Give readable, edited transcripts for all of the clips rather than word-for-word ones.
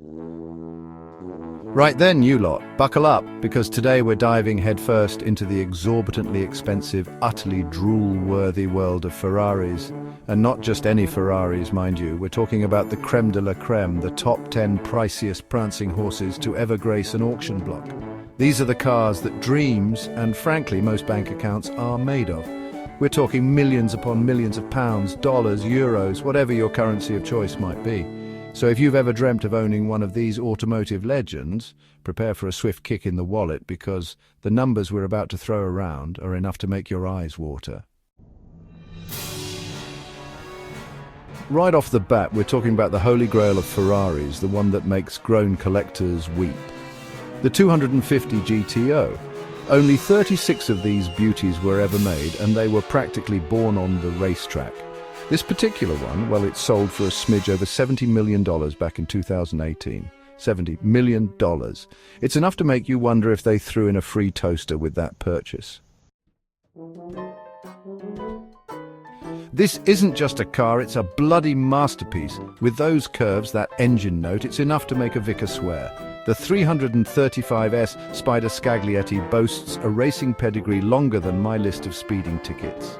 Right then, you lot, buckle up, because today we're diving headfirst into the exorbitantly expensive, utterly drool-worthy world of Ferraris. And not just any Ferraris, mind you. We're talking about the creme de la creme, the top 10 priciest prancing horses to ever grace an auction block. These are the cars that dreams, and frankly most bank accounts, are made of. We're talking millions upon millions of pounds, dollars, euros, whatever your currency of choice might be. So if you've ever dreamt of owning one of these automotive legends, prepare for a swift kick in the wallet, because the numbers we're about to throw around are enough to make your eyes water. Right off the bat, we're talking about the holy grail of Ferraris, the one that makes grown collectors weep. The 250 GTO. Only 36 of these beauties were ever made, and they were practically born on the racetrack. This particular one, well, it sold for a smidge over $70 million back in 2018. $70 million. It's enough to make you wonder if they threw in a free toaster with that purchase. This isn't just a car, it's a bloody masterpiece. With those curves, that engine note, it's enough to make a vicar swear. The 335S Spider Scaglietti boasts a racing pedigree longer than my list of speeding tickets.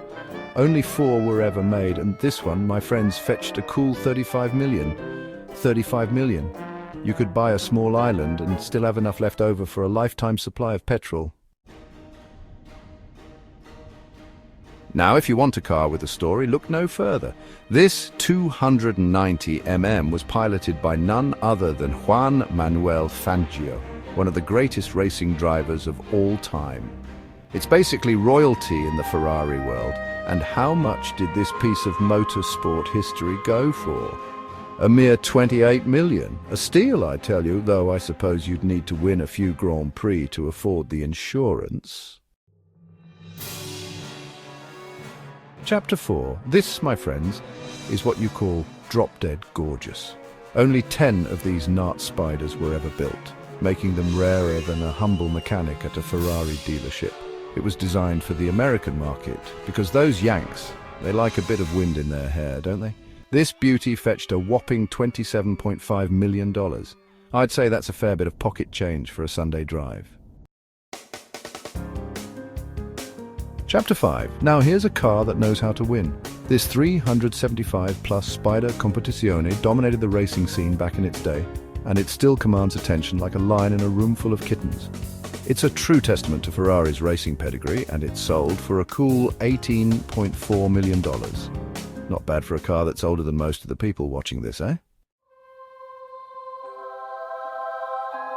Only 4 were ever made, and this one, my friends, fetched a cool 35 million. 35 million. You could buy a small island and still have enough left over for a lifetime supply of petrol. Now, if you want a car with a story, look no further. This 290mm was piloted by none other than Juan Manuel Fangio, one of the greatest racing drivers of all time. It's basically royalty in the Ferrari world. And how much did this piece of motorsport history go for? A mere 28 million. A steal, I tell you, though I suppose you'd need to win a few Grand Prix to afford the insurance. Chapter 4. This, my friends, is what you call drop-dead gorgeous. Only 10 of these Nart Spiders were ever built, making them rarer than a humble mechanic at a Ferrari dealership. It was designed for the American market, because those Yanks, they like a bit of wind in their hair, don't they? This beauty fetched a whopping $27.5 million. I'd say that's a fair bit of pocket change for a Sunday drive. Chapter 5. Now here's a car that knows how to win. This 375-plus Spider Competizione dominated the racing scene back in its day, and it still commands attention like a lion in a room full of kittens. It's a true testament to Ferrari's racing pedigree, and it sold for a cool $18.4 million. Not bad for a car that's older than most of the people watching this, eh?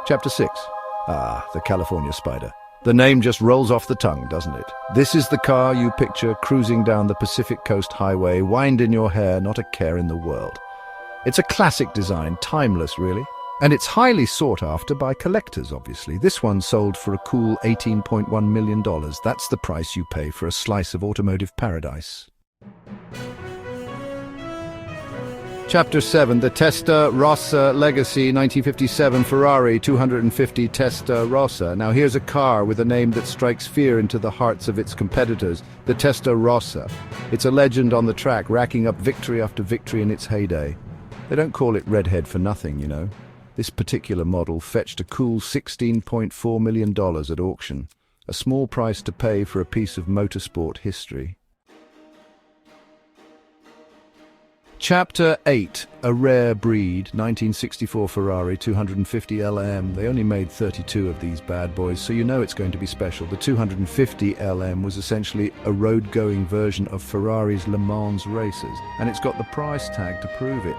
Chapter 6. The California Spider. The name just rolls off the tongue, doesn't it? This is the car you picture cruising down the Pacific Coast Highway, wind in your hair, not a care in the world. It's a classic design, timeless really. And it's highly sought after by collectors, obviously. This one sold for a cool $18.1 million. That's the price you pay for a slice of automotive paradise. Chapter 7. The Testarossa Legacy 1957 Ferrari 250 Testarossa. Now here's a car with a name that strikes fear into the hearts of its competitors, the Testarossa. It's a legend on the track, racking up victory after victory in its heyday. They don't call it redhead for nothing, you know. This particular model fetched a cool $16.4 million at auction, a small price to pay for a piece of motorsport history. Chapter 8. A rare breed, 1964 Ferrari 250 LM. They only made 32 of these bad boys, so you know it's going to be special. The 250 LM was essentially a road-going version of Ferrari's Le Mans races, and it's got the price tag to prove it.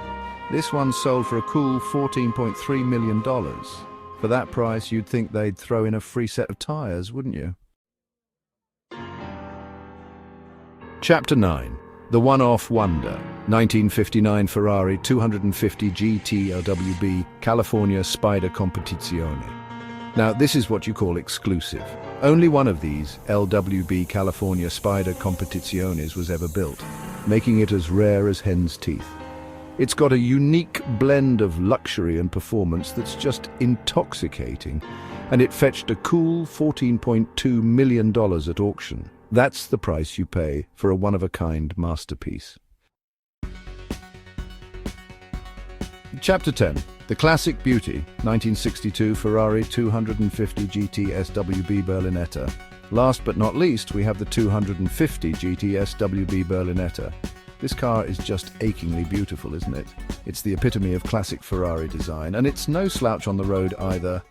This one sold for a cool $14.3 million. For that price, you'd think they'd throw in a free set of tires, wouldn't you? Chapter 9. The One-Off Wonder, 1959 Ferrari 250 GT LWB California Spider Competizione. Now, this is what you call exclusive. Only one of these LWB California Spider Competiziones was ever built, making it as rare as hen's teeth. It's got a unique blend of luxury and performance that's just intoxicating, and it fetched a cool $14.2 million at auction. That's the price you pay for a one-of-a-kind masterpiece. Chapter 10. The Classic Beauty, 1962 Ferrari 250 GT SWB Berlinetta. Last but not least, we have the 250 GT SWB Berlinetta. This car is just achingly beautiful, isn't it? It's the epitome of classic Ferrari design, and it's no slouch on the road either.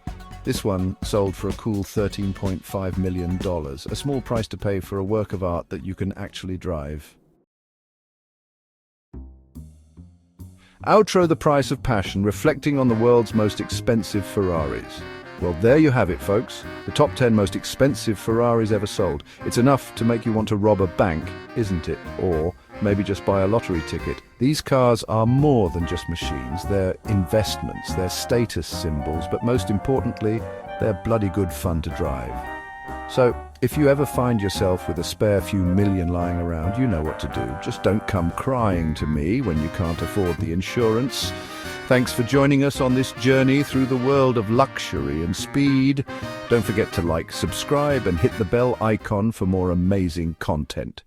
This one sold for a cool $13.5 million, a small price to pay for a work of art that you can actually drive. Outro: the price of passion, reflecting on the world's most expensive Ferraris. Well, there you have it, folks. The top 10 most expensive Ferraris ever sold. It's enough to make you want to rob a bank, isn't it? Or maybe just buy a lottery ticket. These cars are more than just machines. They're investments, they're status symbols, but most importantly, they're bloody good fun to drive. So, if you ever find yourself with a spare few million lying around, you know what to do. Just don't come crying to me when you can't afford the insurance. Thanks for joining us on this journey through the world of luxury and speed. Don't forget to like, subscribe, and hit the bell icon for more amazing content.